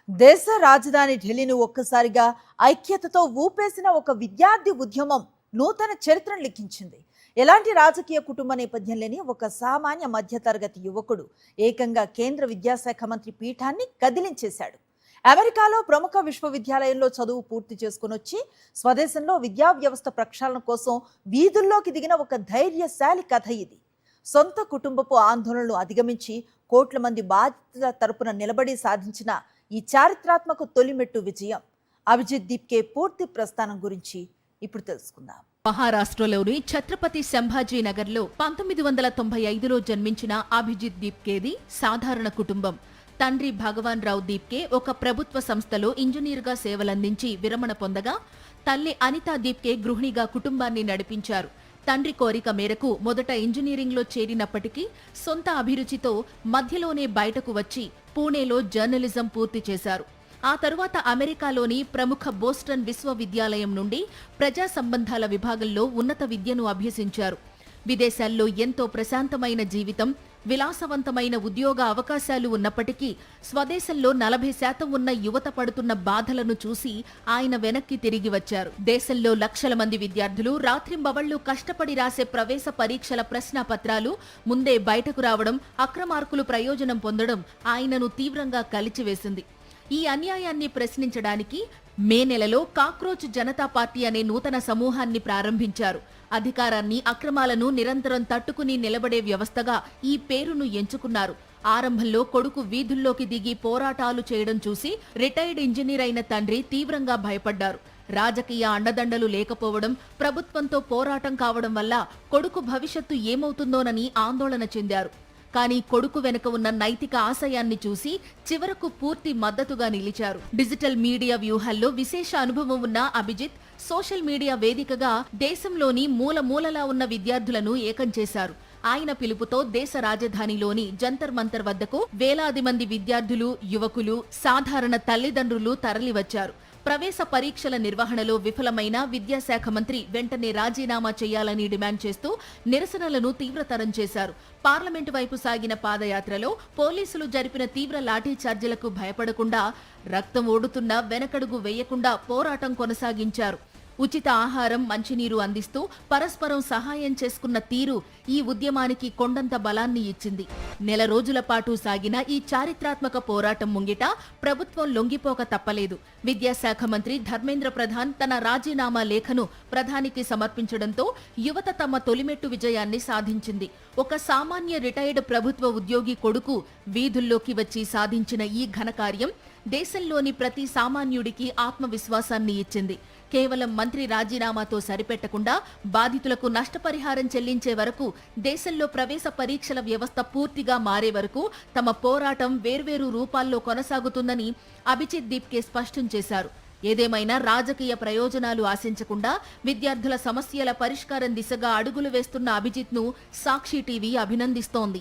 దేశ రాజధాని ఢిల్లీని ఒక్కసారిగా ఐక్యతతో ఊపేసిన ఒక విద్యార్థి ఉద్యమం నూతన చరిత్రను లిఖించింది. ఎలాంటి రాజకీయ కుటుంబ నేపథ్యం లేని ఒక సామాన్య మధ్యతరగతి యువకుడు ఏకంగా కేంద్ర విద్యాశాఖ మంత్రి పీఠాన్ని కదిలించేశాడు. అమెరికాలో ప్రముఖ విశ్వవిద్యాలయంలో చదువు పూర్తి చేసుకుని వచ్చి స్వదేశంలో విద్యా వ్యవస్థ ప్రక్షాళన కోసం వీధుల్లోకి దిగిన ఒక ధైర్యశాలి కథ ఇది. సొంత కుటుంబపు ఆందోళనలు అధిగమించి కోట్ల మంది బాధితుల తరపున నిలబడి సాధించిన ఈ చారిత్రాత్మక తొలిమెట్టు విజయం. అభిజిత్ దీప్కే పూర్తి ప్రస్థానం గురించి ఇప్పుడు తెలుసుకుందాం. మహారాష్ట్రలోని ఛత్రపతి సంభాజీ నగర్లో 1995లో జన్మించిన అభిజిత్ దీప్కేది సాధారణ కుటుంబం. తండ్రి భగవాన్ రావు దీప్కే ఒక ప్రభుత్వ సంస్థలో ఇంజనీర్గా సేవలందించి విరమణ పొందగా, తల్లి అనితా దీప్కే గృహిణిగా కుటుంబాన్ని నడిపించారు. తండ్రి కోరిక మేరకు మొదట ఇంజనీరింగ్లో చేరినప్పటికీ సొంత అభిరుచితో మధ్యలోనే బయటకు వచ్చి పూణేలో జర్నలిజం పూర్తి చేశారు. ఆ తరువాత అమెరికాలోని ప్రముఖ బోస్టన్ విశ్వవిద్యాలయం నుండి ప్రజా సంబంధాల విభాగంలో ఉన్నత విద్యను అభ్యసించారు. విదేశాల్లో ఎంతో ప్రశాంతమైన జీవితం, విలాసవంతమైన ఉద్యోగ అవకాశాలు ఉన్నప్పటికీ స్వదేశంలో 40% ఉన్న యువత పడుతున్న బాధలను చూసి ఆయన వెనక్కి తిరిగి వచ్చారు. దేశంలో లక్షల మంది విద్యార్థులు రాత్రింబవళ్లు కష్టపడి రాసే ప్రవేశ పరీక్షల ప్రశ్నాపత్రాలు ముందే బయటకు రావడం, అక్రమార్కులు ప్రయోజనం పొందడం ఆయనను తీవ్రంగా కలిచివేసింది. ఈ అన్యాయాన్ని ప్రశ్నించడానికి మే నెలలో కాక్రోచ్ జనతా పార్టీ అనే నూతన సమూహాన్ని ప్రారంభించారు. అధికారాన్ని, అక్రమాలను నిరంతరం తట్టుకుని నిలబడే వ్యవస్థగా ఈ పేరును ఎంచుకున్నారు. ఆరంభంలో కొడుకు వీధుల్లోకి దిగి పోరాటాలు చేయడం చూసి రిటైర్డ్ ఇంజనీర్ అయిన తండ్రి తీవ్రంగా భయపడ్డారు. రాజకీయ అండదండలు లేకపోవడం, ప్రభుత్వంతో పోరాటం కావడం వల్ల కొడుకు భవిష్యత్తు ఏమవుతుందోనని ఆందోళన చెందారు. కానీ కొడుకు వెనుక ఉన్న నైతిక ఆశయాన్ని చూసి చివరకు పూర్తి మద్దతుగా నిలిచారు. డిజిటల్ మీడియా వ్యూహాల్లో విశేష అనుభవం ఉన్న అభిజిత్ సోషల్ మీడియా వేదికగా దేశంలోని మూలమూలలా ఉన్న విద్యార్థులను ఏకం చేశారు. ఆయన పిలుపుతో దేశ రాజధానిలోని జంతర్ మంతర్ వద్దకు వేలాది మంది విద్యార్థులు, యువకులు, సాధారణ తల్లిదండ్రులు తరలివచ్చారు. ప్రవేశ పరీక్షల నిర్వహణలో విఫలమైన విద్యాశాఖ మంత్రి వెంటనే రాజీనామా చేయాలని డిమాండ్ చేస్తూ నిరసనలను తీవ్రతరం చేశారు. పార్లమెంటు వైపు సాగిన పాదయాత్రలో పోలీసులు జరిపిన తీవ్ర లాఠీచార్జీలకు భయపడకుండా, రక్తం ఓడుతున్నా వెనకడుగు వేయకుండా పోరాటం కొనసాగించారు. ఉచిత ఆహారం, మంచినీరు అందిస్తూ పరస్పరం సహాయం చేసుకున్న తీరు ఈ ఉద్యమానికి కొండంత బలాన్ని ఇచ్చింది. నెల రోజుల పాటు సాగిన ఈ చారిత్రాత్మక పోరాటం ముంగిట ప్రభుత్వం లొంగిపోక తప్పలేదు. విద్యాశాఖ మంత్రి ధర్మేంద్ర ప్రధాన్ తన రాజీనామా లేఖను ప్రధానికి సమర్పించడంతో యువత తమ తొలిమెట్టు విజయాన్ని సాధించింది. ఒక సామాన్య రిటైర్డ్ ప్రభుత్వ ఉద్యోగి కొడుకు వీధుల్లోకి వచ్చి సాధించిన ఈ ఘనకార్యం దేశంలోని ప్రతి సామాన్యుడికి ఆత్మవిశ్వాసాన్ని ఇచ్చింది. కేవలం మంత్రి రాజీనామాతో సరిపెట్టకుండా బాధితులకు నష్టపరిహారం చెల్లించే వరకు, దేశంలో ప్రవేశ పరీక్షల వ్యవస్థ పూర్తిగా మారే వరకు తమ పోరాటం వేర్వేరు రూపాల్లో కొనసాగుతుందని అభిజిత్ దీప్కే స్పష్టం చేశారు. ఏదేమైనా రాజకీయ ప్రయోజనాలు ఆశించకుండా విద్యార్థుల సమస్యల పరిష్కారం దిశగా అడుగులు వేస్తున్న అభిజిత్ను సాక్షి టీవీ అభినందిస్తోంది.